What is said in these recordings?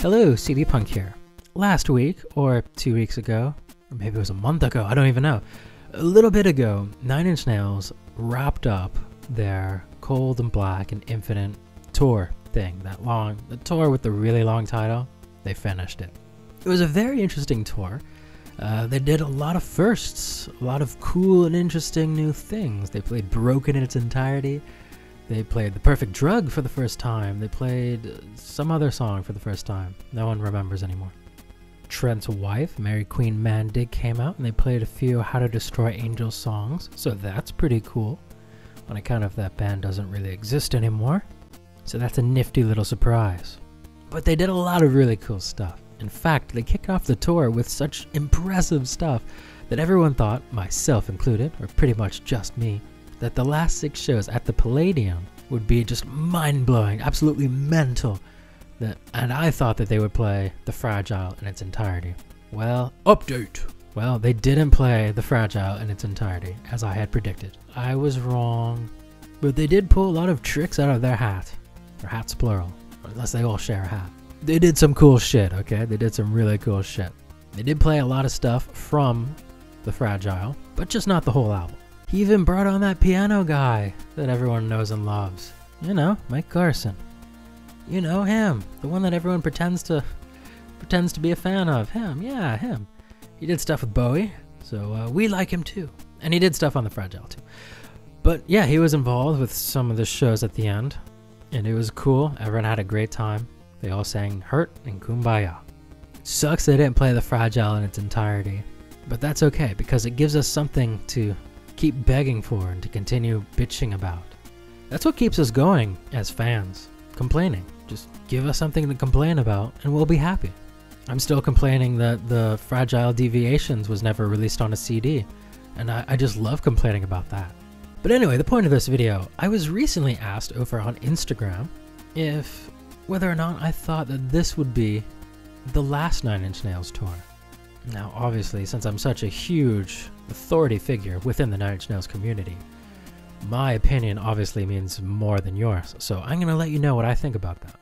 Hello, CD Punk here. Last week, or 2 weeks ago, or maybe it was a month ago, I don't even know. A little bit ago, Nine Inch Nails wrapped up their Cold and Black and Infinite tour thing, the tour with the really long title. They finished it. It was a very interesting tour. They did a lot of firsts, a lot of cool and interesting new things. They played Broken in its entirety. They played The Perfect Drug for the first time. They played some other song for the first time. No one remembers anymore. Trent's wife, Mary Queen Mandig, came out and they played a few How to Destroy Angels songs. So that's pretty cool, on account of that band doesn't really exist anymore. So that's a nifty little surprise. But they did a lot of really cool stuff. In fact, they kicked off the tour with such impressive stuff that everyone thought, myself included, or pretty much just me, that the last 6 shows at the Palladium would be just mind-blowing, absolutely mental. And I thought that they would play The Fragile in its entirety. Well, update! Well, they didn't play The Fragile in its entirety, as I had predicted. I was wrong. But they did pull a lot of tricks out of their hat. Or hats plural, unless they all share a hat. They did some cool shit, okay? They did some really cool shit. They did play a lot of stuff from The Fragile, but just not the whole album. He even brought on that piano guy that everyone knows and loves. You know, Mike Garson. You know him, the one that everyone pretends to be a fan of. Him, yeah, him. He did stuff with Bowie, so we like him too. And he did stuff on The Fragile too. But yeah, he was involved with some of the shows at the end, and it was cool. Everyone had a great time. They all sang Hurt and Kumbaya. It sucks they didn't play The Fragile in its entirety, but that's okay because it gives us something to keep begging for and to continue bitching about. That's what keeps us going as fans, complaining. Just give us something to complain about and we'll be happy. I'm still complaining that The Fragile Deviations was never released on a CD, and I just love complaining about that. But anyway, the point of this video, I was recently asked over on Instagram whether or not I thought that this would be the last Nine Inch Nails tour. Now, obviously, since I'm such a huge authority figure within the Nine Inch Nails community, my opinion obviously means more than yours, so I'm going to let you know what I think about that.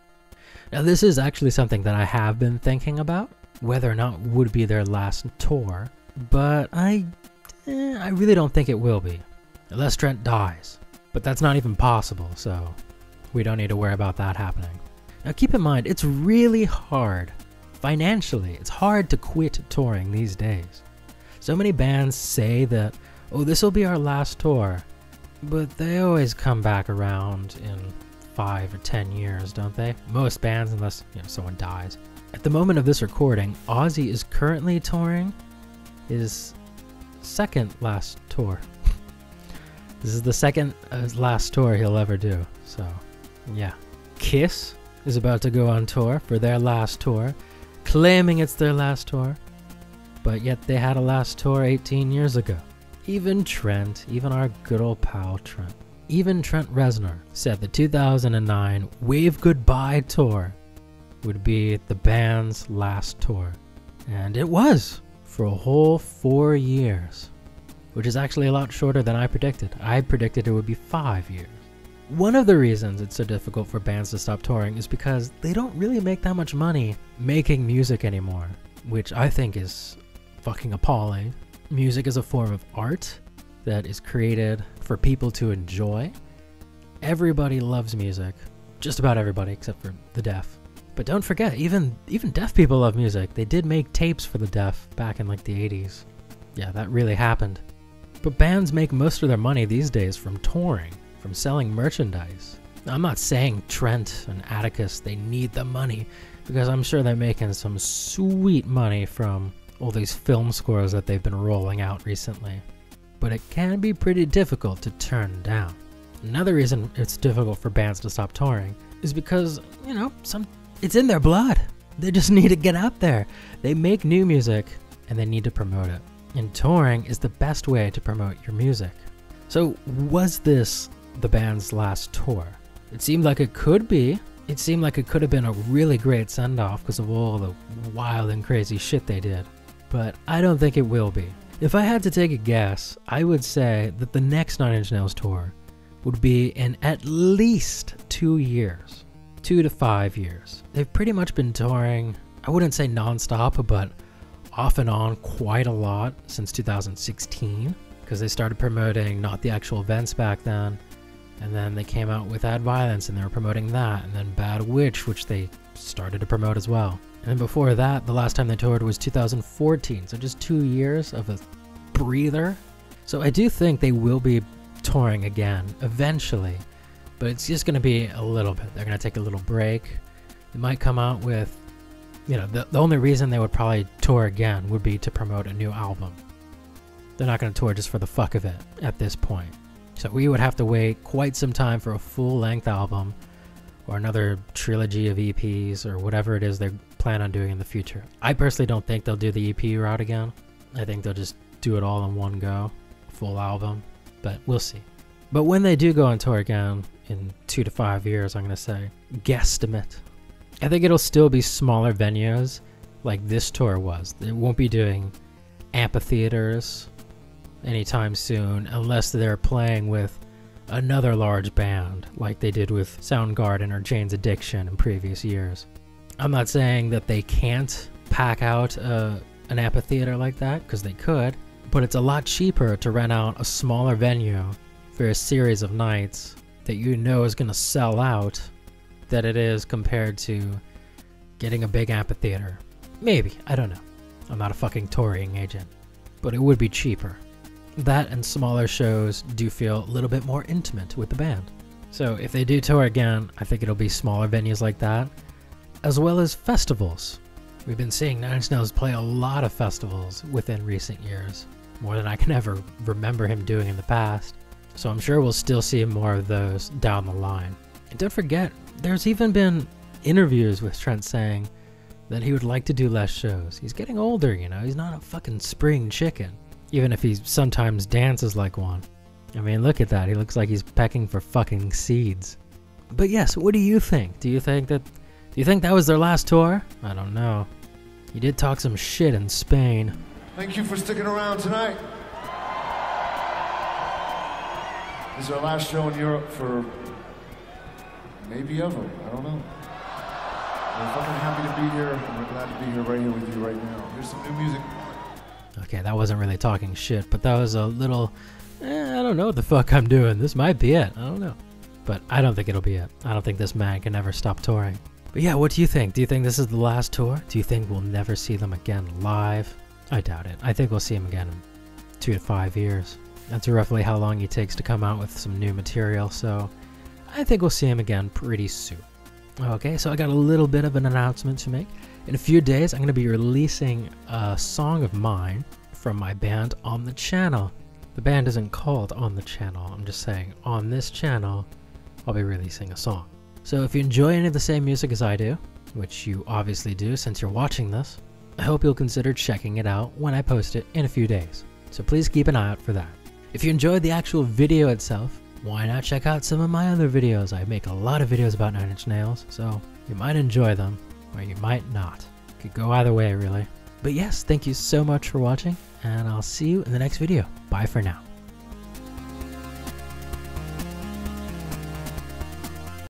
Now, this is actually something that I have been thinking about, whether or not would be their last tour, but I really don't think it will be, unless Trent dies. But that's not even possible, so we don't need to worry about that happening. Now, keep in mind, it's really hard. Financially, it's hard to quit touring these days. So many bands say that, oh, this will be our last tour, but they always come back around in 5 or 10 years, don't they? Most bands, unless someone dies. At the moment of this recording, Ozzy is currently touring his second last tour. This is the second last tour he'll ever do, so yeah. Kiss is about to go on tour for their last tour, claiming it's their last tour, but yet they had a last tour 18 years ago. Even Trent, even our good old pal Trent, even Trent Reznor said the 2009 Wave Goodbye tour would be the band's last tour. And it was, for a whole 4 years, which is actually a lot shorter than I predicted. I predicted it would be 5 years. One of the reasons it's so difficult for bands to stop touring is because they don't really make that much money making music anymore, which I think is fucking appalling. Music is a form of art that is created for people to enjoy. Everybody loves music, just about everybody except for the deaf. But don't forget, even deaf people love music. They did make tapes for the deaf back in like the 80s. Yeah, that really happened. But bands make most of their money these days from touring, from selling merchandise. Now, I'm not saying Trent and Atticus, they need the money, because I'm sure they're making some sweet money from all these film scores that they've been rolling out recently. But it can be pretty difficult to turn down. Another reason it's difficult for bands to stop touring is because, it's in their blood. They just need to get out there. They make new music and they need to promote it. And touring is the best way to promote your music. So was this the band's last tour? It seemed like it could be. It seemed like it could have been a really great send-off because of all the wild and crazy shit they did. But I don't think it will be. If I had to take a guess, I would say that the next Nine Inch Nails tour would be in at least 2 years. 2 to 5 years. They've pretty much been touring, I wouldn't say non-stop, but off and on quite a lot since 2016, because they started promoting not the actual events back then, and then they came out with Add Violence and they were promoting that, and then Bad Witch, which they started to promote as well. And then before that, the last time they toured was 2014, so just 2 years of a breather. So I do think they will be touring again eventually, but it's just going to be a little bit. They're going to take a little break. They might come out with, you know, the only reason they would probably tour again would be to promote a new album. They're not going to tour just for the fuck of it at this point. So we would have to wait quite some time for a full-length album or another trilogy of EPs or whatever it is they plan on doing in the future. I personally don't think they'll do the EP route again. I think they'll just do it all in one go, full album, but we'll see. But when they do go on tour again in 2 to 5 years, I'm going to say, guesstimate, I think it'll still be smaller venues like this tour was. They won't be doing amphitheaters anytime soon unless they're playing with another large band like they did with Soundgarden or Jane's Addiction in previous years. I'm not saying that they can't pack out an amphitheater like that, because they could, but it's a lot cheaper to rent out a smaller venue for a series of nights that you know is going to sell out than it is compared to getting a big amphitheater. Maybe, I don't know. I'm not a fucking touring agent, but it would be cheaper. That and smaller shows do feel a little bit more intimate with the band. So if they do tour again, I think it'll be smaller venues like that, as well as festivals. We've been seeing Nine Inch Nails play a lot of festivals within recent years, more than I can ever remember him doing in the past. So I'm sure we'll still see more of those down the line. And don't forget, there's even been interviews with Trent saying that he would like to do less shows. He's getting older, you know, he's not a fucking spring chicken. Even if he sometimes dances like one. I mean, look at that. He looks like he's pecking for fucking seeds. But yes, what do you think? Do you think that was their last tour? I don't know. He did talk some shit in Spain. Thank you for sticking around tonight. This is our last show in Europe for maybe ever. I don't know. We're fucking happy to be here, and we're glad to be here right here with you right now. Here's some new music. Okay, that wasn't really talking shit, but that was a little, I don't know what the fuck I'm doing. This might be it. I don't know. But I don't think it'll be it. I don't think this man can ever stop touring. But yeah, what do you think? Do you think this is the last tour? Do you think we'll never see them again live? I doubt it. I think we'll see them again in 2 to 5 years. That's roughly how long he takes to come out with some new material, so I think we'll see him again pretty soon. Okay, so I got a little bit of an announcement to make. In a few days, I'm going to be releasing a song of mine from my band On The Channel. The band isn't called On The Channel, I'm just saying on this channel, I'll be releasing a song. So if you enjoy any of the same music as I do, which you obviously do since you're watching this, I hope you'll consider checking it out when I post it in a few days. So please keep an eye out for that. If you enjoyed the actual video itself, why not check out some of my other videos? I make a lot of videos about Nine Inch Nails, so you might enjoy them, or you might not. Could go either way, really. But yes, thank you so much for watching, and I'll see you in the next video. Bye for now.